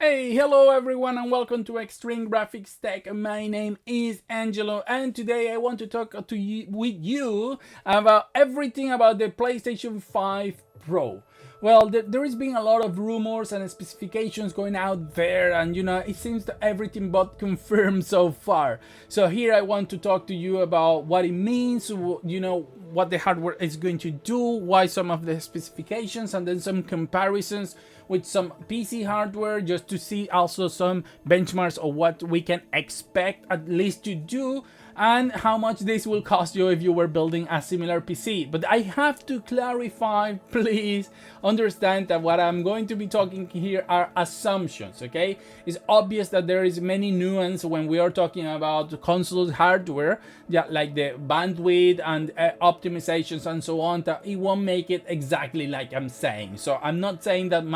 Hey, hello everyone and welcome to Extreme Graphics Tech. My name is Angelo and today I want to talk with you about everything about the PlayStation 5 Pro. Well, there has been a lot of rumors and specifications going out there, and it seems that everything but confirmed so far. So here I want to talk to you about what it means, what the hardware is going to do, why some of the specifications, and then some comparisons with some PC hardware, just to see also some benchmarks of what we can expect at least to do, and how much this will cost you if you were building a similar PC. But I have to clarify, please understand that what I'm going to be talking here are assumptions, okay? It's obvious that there is many nuance when we are talking about console hardware, like the bandwidth and optimizations and so on, that it won't make it exactly like I'm saying. So I'm not saying that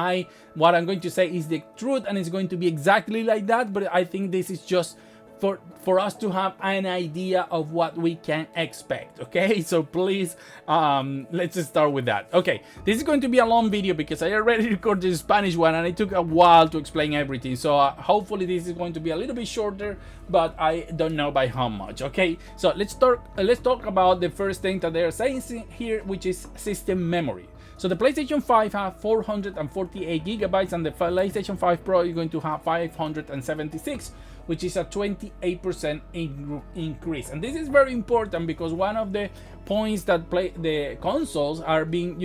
what I'm going to say is the truth and it's going to be exactly like that, but I think this is just for us to have an idea of what we can expect, okay? So please, let's just start with that. Okay, this is going to be a long video because I already recorded the Spanish one and it took a while to explain everything. So hopefully this is going to be a little bit shorter, but I don't know by how much, okay? So let's talk about the first thing that they're saying here, which is system memory. So the PlayStation 5 has 448 gigabytes and the PlayStation 5 Pro is going to have 576, which is a 28% increase. And this is very important because one of the points that the consoles are being,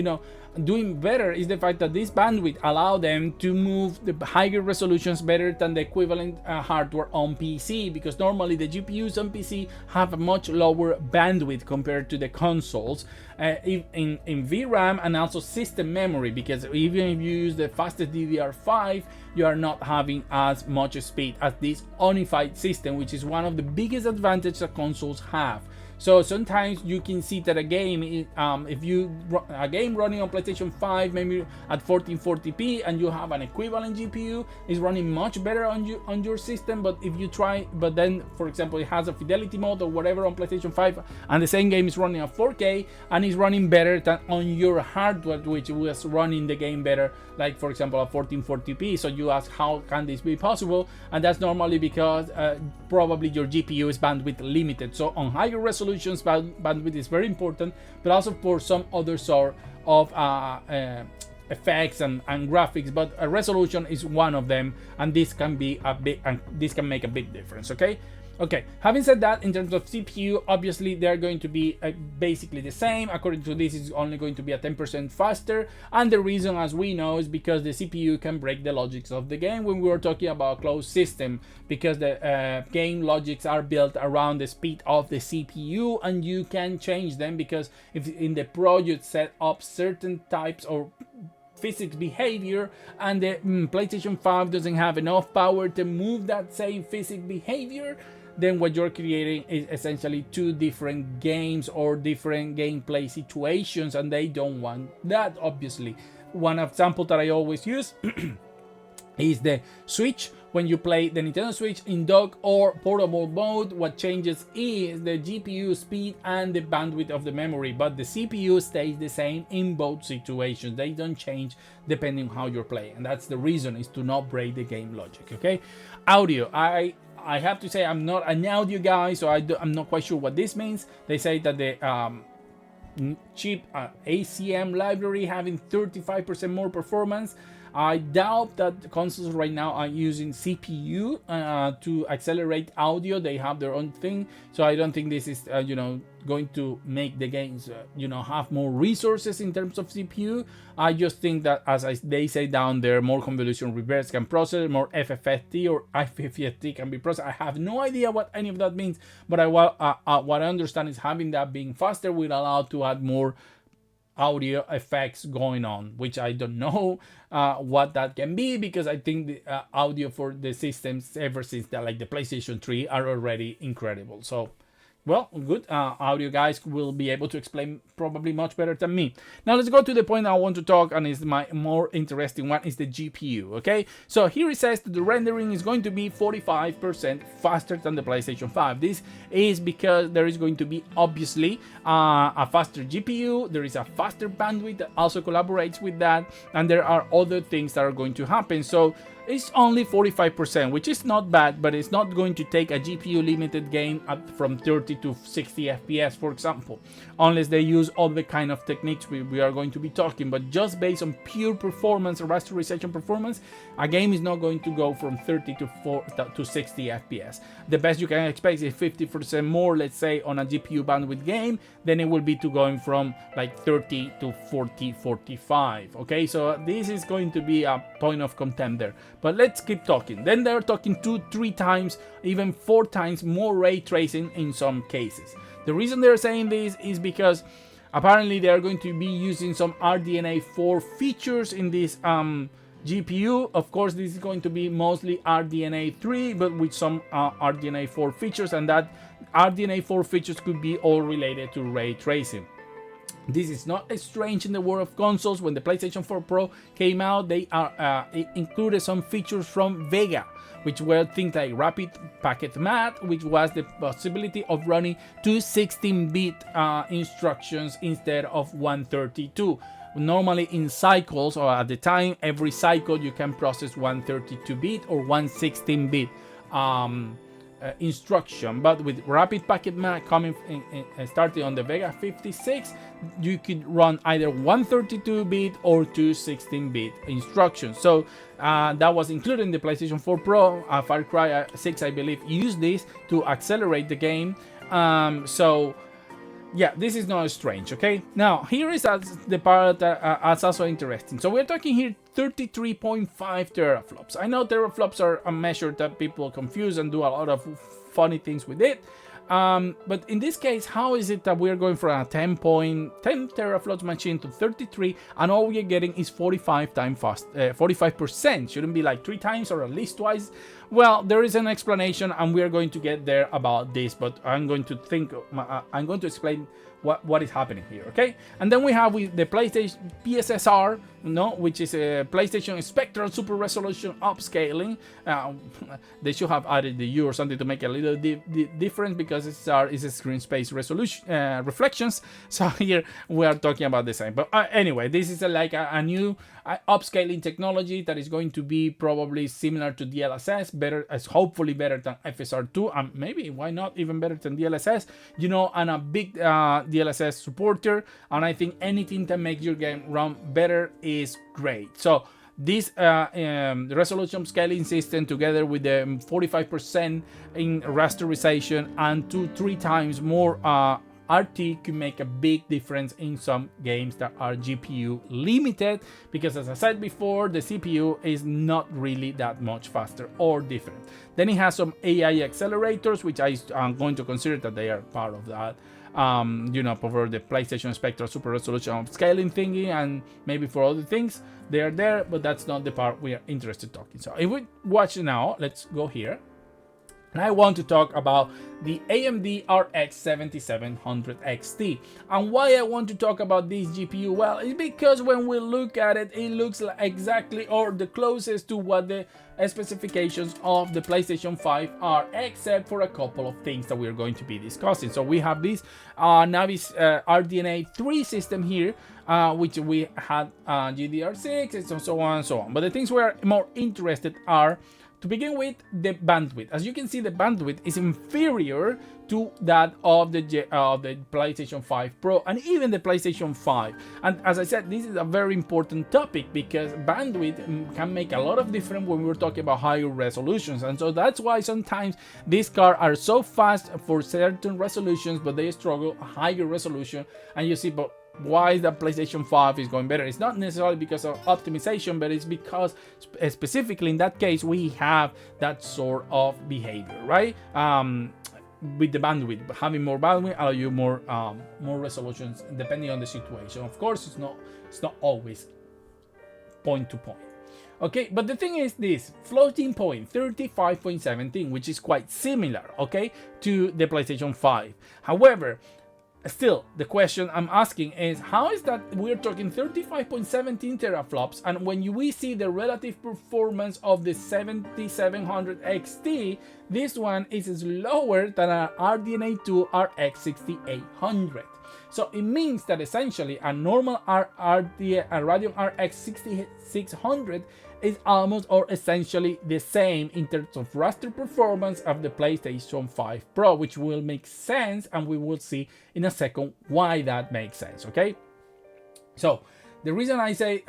doing better is the fact that this bandwidth allow them to move the higher resolutions better than the equivalent hardware on PC, because normally the GPUs on PC have a much lower bandwidth compared to the consoles in VRAM and also system memory, because even if you use the fastest DDR5, you are not having as much speed as this unified system, which is one of the biggest advantages that consoles have. So sometimes you can see that a game, if you a game running on PlayStation 5, maybe at 1440p, and you have an equivalent GPU, is running much better on your system. But if you try, but then for example it has a fidelity mode or whatever on PlayStation 5, and the same game is running at 4K and is running better than on your hardware, which was running the game better, like for example at 1440p. So you ask, how can this be possible? And that's normally because probably your GPU is bandwidth limited. So on higher resolutions, bandwidth is very important, but also for some other sort of effects and graphics, but a resolution is one of them, and this can be this can make a big difference. Okay, having said that, in terms of CPU, obviously they're going to be basically the same. According to this, it's only going to be a 10% faster, and the reason, as we know, is because the CPU can break the logics of the game when we were talking about a closed system, because the game logics are built around the speed of the CPU, and you can change them, because if in the Pro you set up certain types or physics behavior and the PlayStation 5 doesn't have enough power to move that same physics behavior, then what you're creating is essentially two different games or different gameplay situations, and they don't want that, obviously. One example that I always use is the Switch. When you play the Nintendo Switch in dock or portable mode, what changes is the GPU speed and the bandwidth of the memory, but the CPU stays the same in both situations. They don't change depending on how you're playing, and that's the reason, is to not break the game logic. Okay, audio. I have to say I'm not an audio guy, so I'm not quite sure what this means. They say that the cheap ACM library having 35% more performance. I doubt that the consoles right now are using CPU to accelerate audio. They have their own thing, so I don't think this is going to make the games have more resources in terms of CPU. I just think that, as they say down there, more convolution reverse can process, more FFT or IFFT can be processed. I have no idea what any of that means, but what I understand is having that being faster will allow to add more audio effects going on, which I don't know what that can be, because I think the audio for the systems ever since that, like the PlayStation 3, are already incredible. So well, good. Audio guys will be able to explain probably much better than me. Now let's go to the point I want to talk, and is my more interesting one, is the GPU. Okay, so here it says that the rendering is going to be 45% faster than the PlayStation 5. This is because there is going to be obviously a faster GPU. There is a faster bandwidth that also collaborates with that, and there are other things that are going to happen. So It's only 45%, which is not bad, but it's not going to take a GPU limited game from 30 to 60 FPS, for example, unless they use all the kind of techniques we are going to be talking. But just based on pure performance, rasterization performance, a game is not going to go from 30 to 60 FPS. The best you can expect is 50% more, let's say, on a GPU bandwidth game, then it will be to going from like 30 to 40, 45. Okay, so this is going to be a point of contempt there. But let's keep talking. Then they're talking 2-3 times, even 4 times more ray tracing in some cases. The reason they're saying this is because apparently they are going to be using some RDNA 4 features in this GPU. Of course, this is going to be mostly RDNA 3, but with some RDNA 4 features, and that RDNA 4 features could be all related to ray tracing. This is not strange in the world of consoles. When the PlayStation 4 Pro came out, they it included some features from Vega, which were things like rapid packet math, which was the possibility of running 2 16-bit instructions instead of 132. Normally in cycles, or at the time, every cycle you can process 132-bit or 116-bit instruction, but with rapid packet math coming starting on the Vega 56, you could run either 132-bit or 2 16-bit instructions. So that was included in the PlayStation 4 Pro. Far Cry 6, I believe, used this to accelerate the game. So yeah, this is not strange. Okay, now here is the part that's also interesting. So we're talking here 33.5 teraflops. I know teraflops are a measure that people confuse and do a lot of funny things with it. But in this case, how is it that we're going from a 10 teraflops machine to 33, and all we're getting is 45%? Shouldn't be like 3 times or at least twice? Well, there is an explanation, and we're going to get there about this, but I'm going to explain what is happening here, okay? And then we have with the PlayStation PSSR, which is a PlayStation Spectral Super Resolution Upscaling. They should have added the U or something to make a little difference, because it's a screen space resolution reflections. So here we are talking about the same. But anyway, this is like a new upscaling technology that is going to be probably similar to DLSS, better, as hopefully better than FSR2, and maybe why not even better than DLSS. I'm a big DLSS supporter, and I think anything that makes your game run better is great. So this resolution scaling system, together with the 45% in rasterization and 2-3 times more RT, can make a big difference in some games that are GPU limited, because as I said before, the CPU is not really that much faster or different. Then it has some AI accelerators, which I'm going to consider that they are part of that. For the PlayStation Spectral Super Resolution scaling thingy, and maybe for other things they are there, but that's not the part we are interested in talking. So if we watch now, let's go here. And I want to talk about the AMD RX 7700 XT. And why I want to talk about this GPU? Well, it's because when we look at it, it looks like exactly or the closest to what the specifications of the PlayStation 5 are, except for a couple of things that we're going to be discussing. So we have this Navis RDNA 3 system here, which we had GDR6 and so on and so on. But the things we're more interested are, to begin with, the bandwidth. As you can see, the bandwidth is inferior to that of the PlayStation 5 Pro and even the PlayStation 5. And as I said, this is a very important topic, because bandwidth can make a lot of difference when we're talking about higher resolutions. And so that's why sometimes these cards are so fast for certain resolutions, but they struggle a higher resolution. And you see, but why is that PlayStation 5 is going better? It's not necessarily because of optimization, but it's because specifically in that case we have that sort of behavior, right? With the bandwidth, having more bandwidth allow you more resolutions depending on the situation. Of course, it's not always point to point. Okay, but the thing is this: floating point 35.17, which is quite similar, okay, to the PlayStation 5. However, still, the question I'm asking is, how is that we're talking 35.17 teraflops, and when we see the relative performance of the 7700 XT, this one is slower than an RDNA 2 RX 6800. So it means that essentially a normal Radeon RX 6600 is almost or essentially the same in terms of raster performance of the PlayStation 5 Pro, which will make sense, and we will see in a second why that makes sense, okay? So the reason I say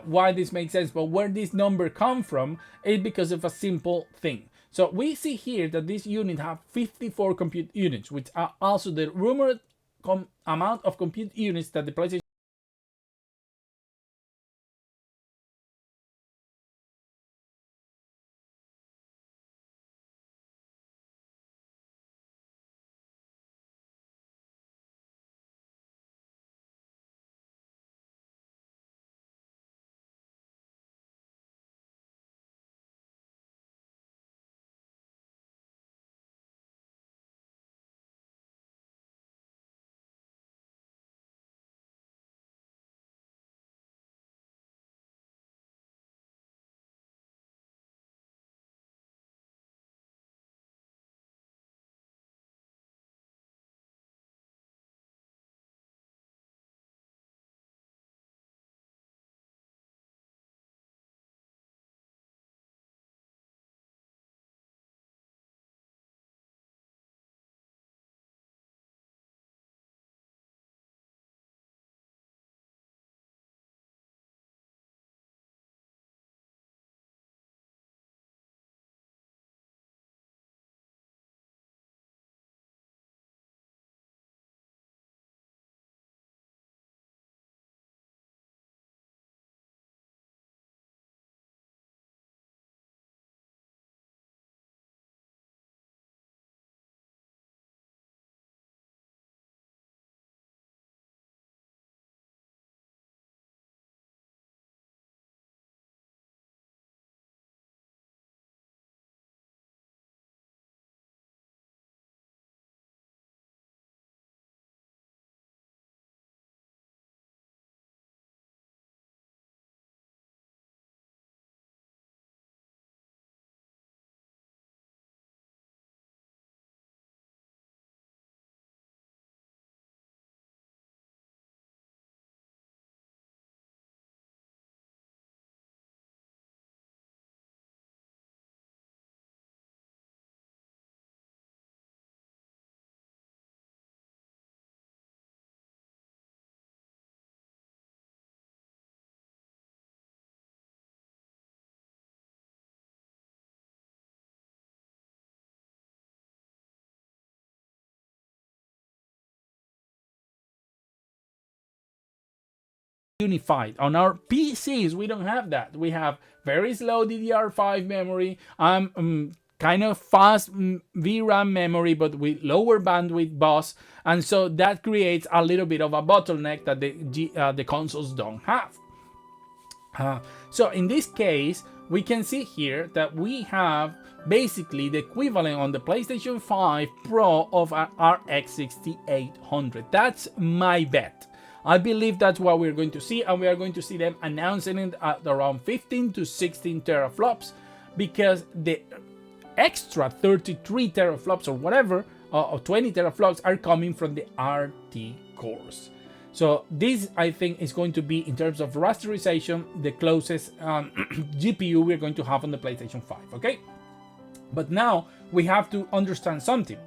why this makes sense, but where this number come from, is because of a simple thing. So we see here that this unit have 54 compute units, which are also the rumored amount of compute units that the PlayStation unified. On our PCs, we don't have that. We have very slow DDR5 memory, kind of fast VRAM memory, but with lower bandwidth bus, and so that creates a little bit of a bottleneck that the consoles don't have. So in this case, we can see here that we have basically the equivalent on the PlayStation 5 Pro of an RX 6800. That's my bet. I believe that's what we're going to see, and we are going to see them announcing it at around 15 to 16 teraflops, because the extra 33 teraflops or whatever, or 20 teraflops are coming from the RT cores. So this, I think, is going to be, in terms of rasterization, the closest GPU we're going to have on the PlayStation 5, okay? But now we have to understand something.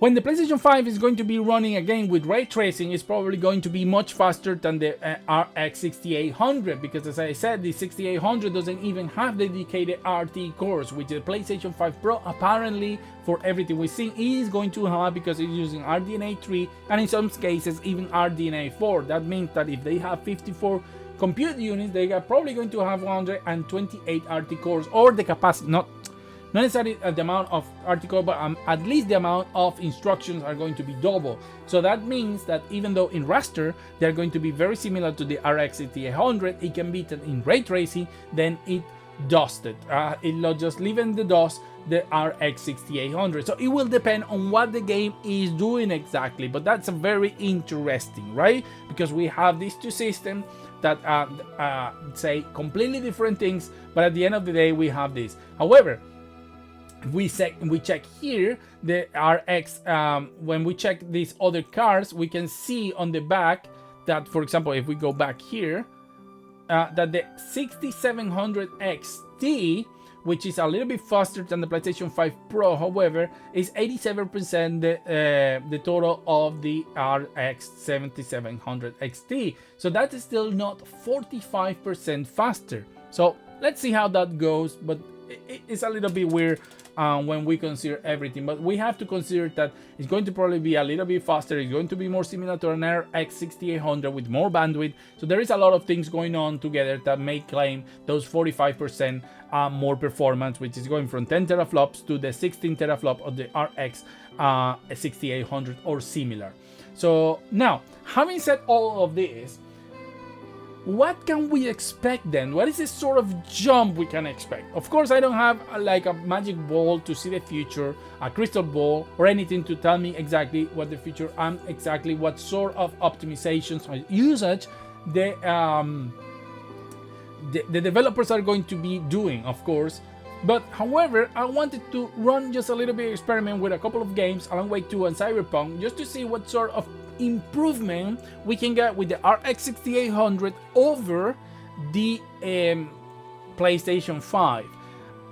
When the PlayStation 5 is going to be running again with ray tracing, it's probably going to be much faster than the RX 6800, because as I said, the 6800 doesn't even have dedicated RT cores, which the PlayStation 5 Pro apparently, for everything we've seen, is going to have, because it's using RDNA 3 and in some cases even RDNA 4. That means that if they have 54 compute units, they are probably going to have 128 RT cores, or the capacity, not necessarily the amount of article, but at least the amount of instructions are going to be double. So that means that even though in raster they're going to be very similar to the RX 6800, it can be that in ray tracing, then it dusted. It'll just leave in the dust the RX 6800. So it will depend on what the game is doing exactly, but that's a very interesting, right? Because we have these two systems that say completely different things, but at the end of the day we have this. However, we check here the RX, when we check these other cards, we can see on the back that, for example, if we go back here, that the 6700 XT, which is a little bit faster than the PlayStation 5 Pro, however, is 87% the total of the RX 7700 XT. So that is still not 45% faster. So let's see how that goes, but it's a little bit weird when we consider everything. But we have to consider that it's going to probably be a little bit faster. It's going to be more similar to an RX 6800 with more bandwidth. So there is a lot of things going on together that may claim those 45% more performance, which is going from 10 teraflops to the 16 teraflop of the RX 6800 or similar. So now, having said all of this, what can we expect then? What is the sort of jump we can expect? Of course, I don't have like a magic ball to see the future, a crystal ball, or anything to tell me exactly what the future and exactly what sort of optimizations or usage the developers are going to be doing, of course. But however, I wanted to run just a little bit of experiment with a couple of games, Alan Wake 2 and Cyberpunk, just to see what sort of improvement we can get with the RX 6800 over the PlayStation 5.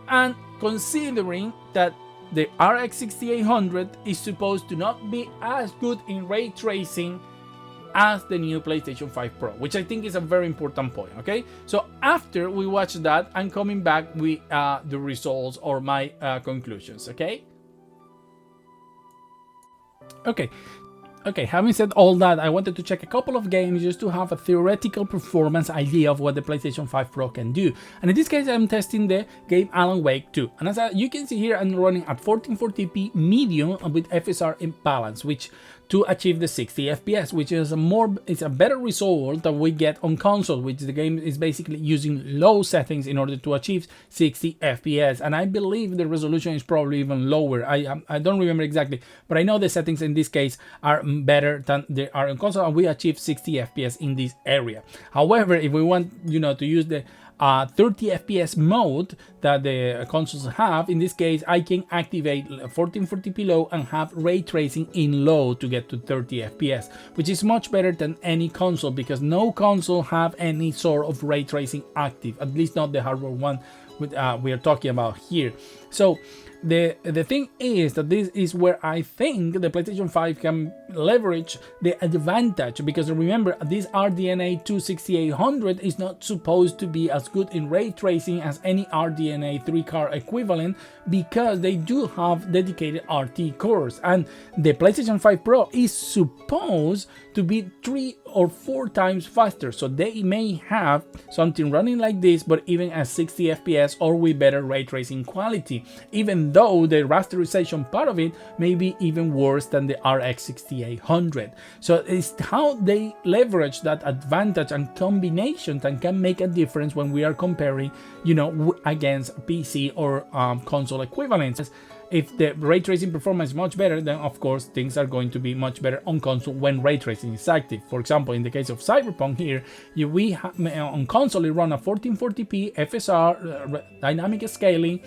And considering that the RX 6800 is supposed to not be as good in ray tracing as the new PlayStation 5 Pro, which I think is a very important point. Okay, so after we watch that, I'm coming back with the results or my conclusions. Okay, having said all that, I wanted to check a couple of games just to have a theoretical performance idea of what the PlayStation 5 Pro can do. And in this case, I'm testing the game Alan Wake 2. And as you can see here, I'm running at 1440p medium with FSR imbalance, which to achieve the 60 FPS, which is a better result than we get on console, which the game is basically using low settings in order to achieve 60 FPS. And I believe the resolution is probably even lower. I don't remember exactly, but I know the settings in this case are better than they are on console, and we achieve 60 FPS in this area. However, if we want, to use the 30 FPS mode that the consoles have, in this case I can activate 1440p low and have ray tracing in low to get to 30 FPS, which is much better than any console, because no console have any sort of ray tracing active, at least not the hardware one with we are talking about here. So the thing is that this is where I think the PlayStation 5 can leverage the advantage, because remember, this RDNA 26800 is not supposed to be as good in ray tracing as any RDNA 3-car equivalent, because they do have dedicated RT cores, and the PlayStation 5 Pro is supposed to be 3 or 4 times faster. So they may have something running like this, but even at 60 FPS or with better ray tracing quality, even though the rasterization part of it may be even worse than the RX 6800. So it's how they leverage that advantage and combination that can make a difference when we are comparing, against PC or console equivalents. If the ray tracing performance is much better, then of course things are going to be much better on console when ray tracing is active. For example, in the case of Cyberpunk here, on console it run a 1440p FSR dynamic scaling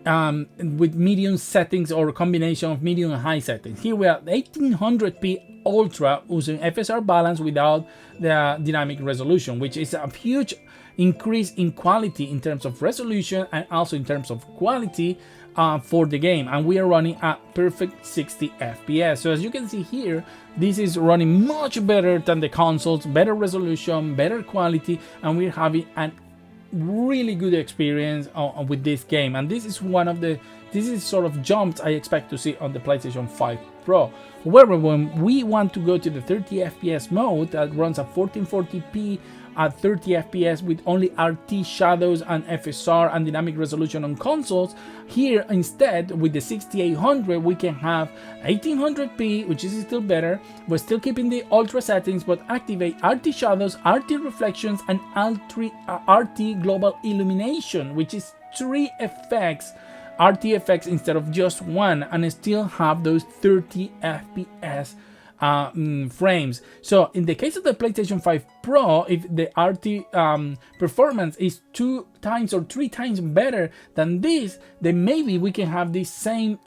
with medium settings or a combination of medium and high settings. Here we are 1800p Ultra using FSR balance without the dynamic resolution, which is a huge increase in quality in terms of resolution and also in terms of quality for the game, and we are running at perfect 60 FPS. So as you can see here, this is running much better than the consoles, better resolution, better quality, and we're having a really good experience with this game. And this is sort of jumps I expect to see on the PlayStation 5 Pro. However, when we want to go to the 30 FPS mode that runs at 1440p at 30 FPS with only RT shadows and FSR and dynamic resolution on consoles, here instead with the 6800 we can have 1800p, which is still better. We're still keeping the ultra settings, but activate RT shadows, RT reflections, and RT global illumination, which is 3 effects, RT effects instead of just one, and still have those 30 FPS frames. So in the case of the PlayStation 5 Pro, if the RT performance is 2 times or 3 times better than this, then maybe we can have this same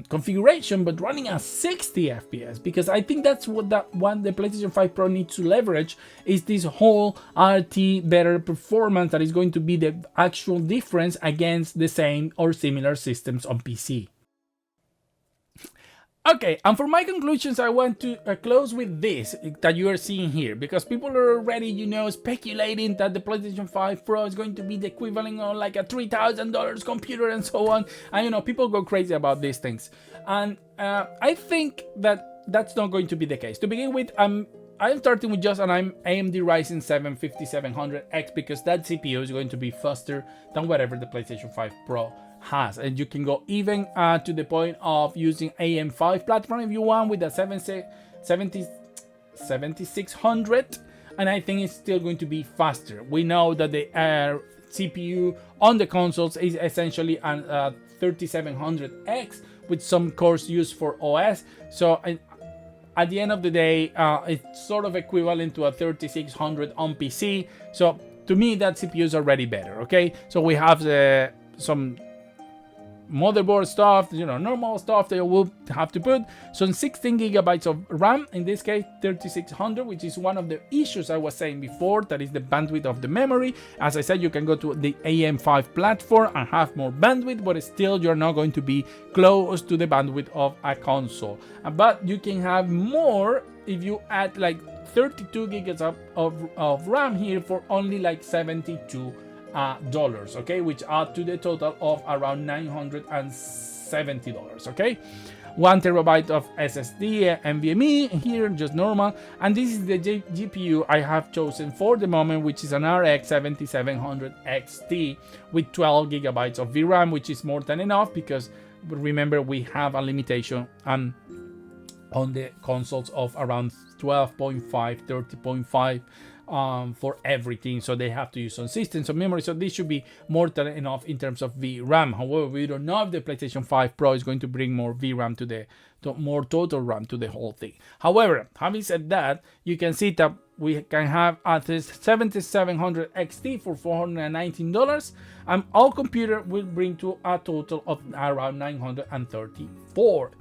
configuration but running at 60 FPS, because I think that's what the PlayStation 5 Pro needs to leverage, is this whole RT better performance that is going to be the actual difference against the same or similar systems on PC. Okay, and for my conclusions, I want to close with this that you are seeing here, because people are already, speculating that the PlayStation 5 Pro is going to be the equivalent of like a $3,000 computer and so on. And, people go crazy about these things. And I think that that's not going to be the case. To begin with, I'm starting with just an AMD Ryzen 7 5700X, because that CPU is going to be faster than whatever the PlayStation 5 Pro has, and you can go even to the point of using AM5 platform if you want with the 7600, and I think it's still going to be faster. We know that the CPU on the consoles is essentially an 3700X with some cores used for OS, so at the end of the day it's sort of equivalent to a 3600 on PC. So to me that CPU is already better. Okay, so we have some motherboard stuff, normal stuff that you will have to put. So 16 gigabytes of RAM, in this case 3600, which is one of the issues I was saying before, that is the bandwidth of the memory. As I said, you can go to the AM5 platform and have more bandwidth, but still you're not going to be close to the bandwidth of a console. But you can have more if you add like 32 gigabytes of RAM here for only like $72, okay, which add to the total of around $970, okay. 1 terabyte of SSD, NVMe here, just normal, and this is the GPU I have chosen for the moment, which is an RX 7700 XT with 12 gigabytes of VRAM, which is more than enough, because remember we have a limitation on the consoles of around 12.5, 30.5 for everything, so they have to use some systems of memory, so this should be more than enough in terms of VRAM. However, we don't know if the PlayStation 5 Pro is going to bring more VRAM to more total RAM to the whole thing. However, having said that, you can see that we can have at this 7700 XT for $419, and all computer will bring to a total of around $934.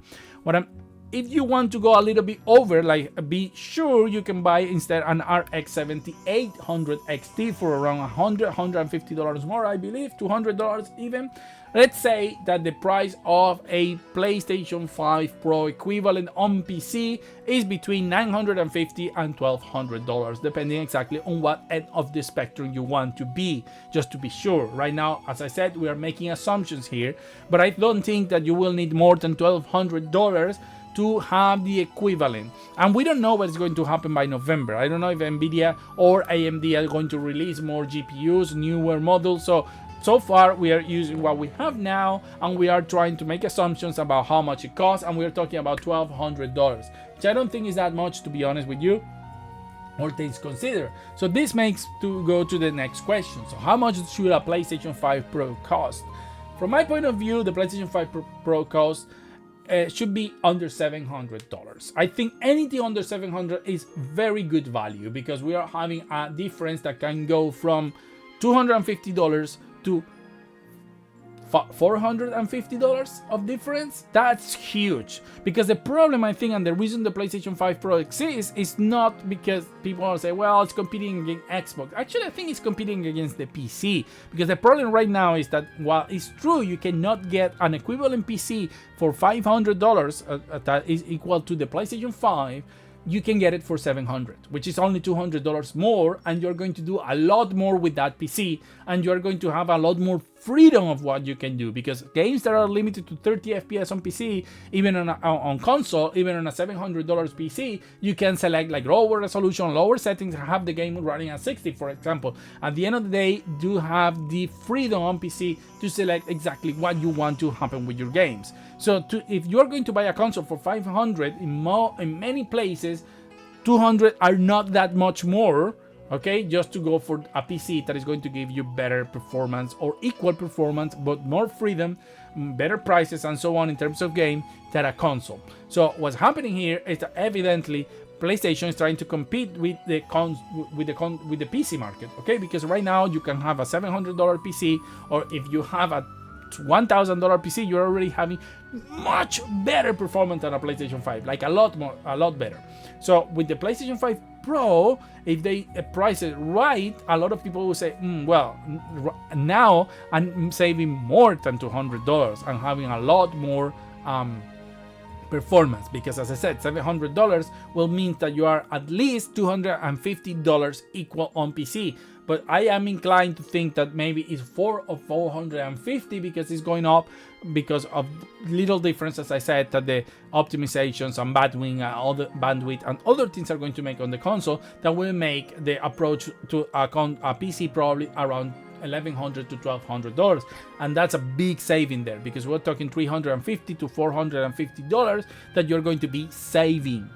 If you want to go a little bit over, like be sure, you can buy instead an RX 7800 XT for around $150 more, I believe, $200 even. Let's say that the price of a PlayStation 5 Pro equivalent on PC is between $950 and $1,200, depending exactly on what end of the spectrum you want to be, just to be sure. Right now, as I said, we are making assumptions here, but I don't think that you will need more than $1,200 to have the equivalent. And we don't know what's going to happen by November. I don't know if Nvidia or AMD are going to release more GPUs, newer models. So far we are using what we have now, and we are trying to make assumptions about how much it costs, and we're talking about $1,200, which I don't think is that much, to be honest with you, all things considered. So this makes to go to the next question. So how much should a PlayStation 5 Pro cost? From my point of view, the PlayStation 5 Pro cost should be under $700. I think anything under $700 is very good value, because we are having a difference that can go from $250 to $450 of difference. That's huge, because the problem, I think, and the reason the PlayStation 5 Pro exists is not because people are saying, well, it's competing against Xbox. Actually, I think it's competing against the PC, because the problem right now is that while it's true you cannot get an equivalent PC for $500 that is equal to the PlayStation 5, you can get it for $700, which is only $200 more, and you're going to do a lot more with that PC, and you're going to have a lot more freedom of what you can do, because games that are limited to 30 FPS on PC, even on console, even on a $700 PC, you can select like lower resolution, lower settings, and have the game running at 60, for example. At the end of the day, you have the freedom on PC to select exactly what you want to happen with your games. So if you're going to buy a console for $500, in many places, $200 are not that much more, okay, just to go for a PC that is going to give you better performance or equal performance, but more freedom, better prices, and so on in terms of game than a console. So what's happening here is that evidently PlayStation is trying to compete with the PC market, okay? Because right now you can have a $700 PC, or if you have a $1,000 PC, you're already having much better performance than a PlayStation 5, like a lot better. So with the PlayStation 5 Pro, if they price it right, a lot of people will say, well, now I'm saving more than $200 and having a lot more performance, because as I said, $700 will mean that you are at least $250 equal on PC. But I am inclined to think that maybe it's $450 because it's going up because of little difference, as I said, that the optimizations and bandwidth and other things are going to make on the console that will make the approach to a PC probably around $1,100 to $1,200, and that's a big saving there, because we're talking $350 to $450 that you're going to be saving.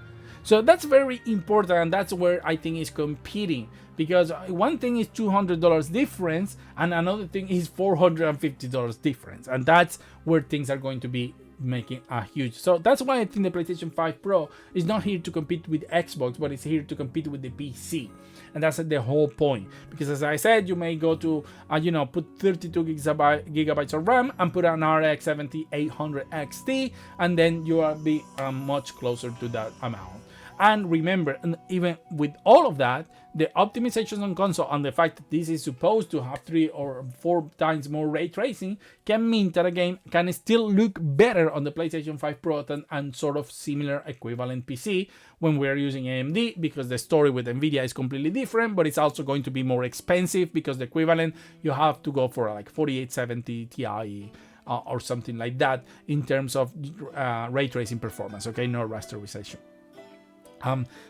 So that's very important, and that's where I think is competing, because one thing is $200 difference and another thing is $450 difference, and that's where things are going to be making a huge. So that's why I think the PlayStation 5 Pro is not here to compete with Xbox, but it's here to compete with the PC. And that's the whole point, because as I said, you may go to put 32 gigabytes of RAM and put an RX 7800 XT, and then you will be much closer to that amount. And remember, even with all of that, the optimizations on console and the fact that this is supposed to have 3 or 4 times more ray tracing can mean that a game can still look better on the PlayStation 5 Pro and sort of similar equivalent PC when we're using AMD, because the story with Nvidia is completely different, but it's also going to be more expensive, because the equivalent you have to go for like 4870 Ti or something like that in terms of ray tracing performance, okay, no rasterization.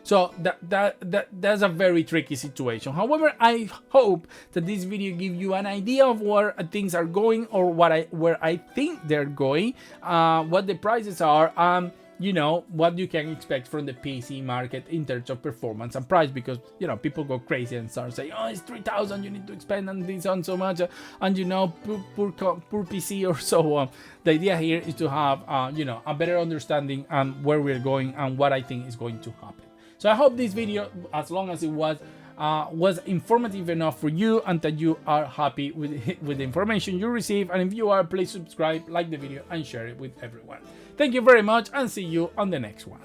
So that's a very tricky situation. However, I hope that this video gives you an idea of where things are going, or where I think they're going, what the prices are, what you can expect from the PC market in terms of performance and price, because people go crazy and start saying, oh, it's 3,000, you need to spend on this on so much, and poor PC or so on. The idea here is to have a better understanding on where we're going and what I think is going to happen. So I hope this video, as long as it was informative enough for you, and that you are happy with the information you receive. And if you are, please subscribe, like the video, and share it with everyone. Thank you very much, and see you on the next one.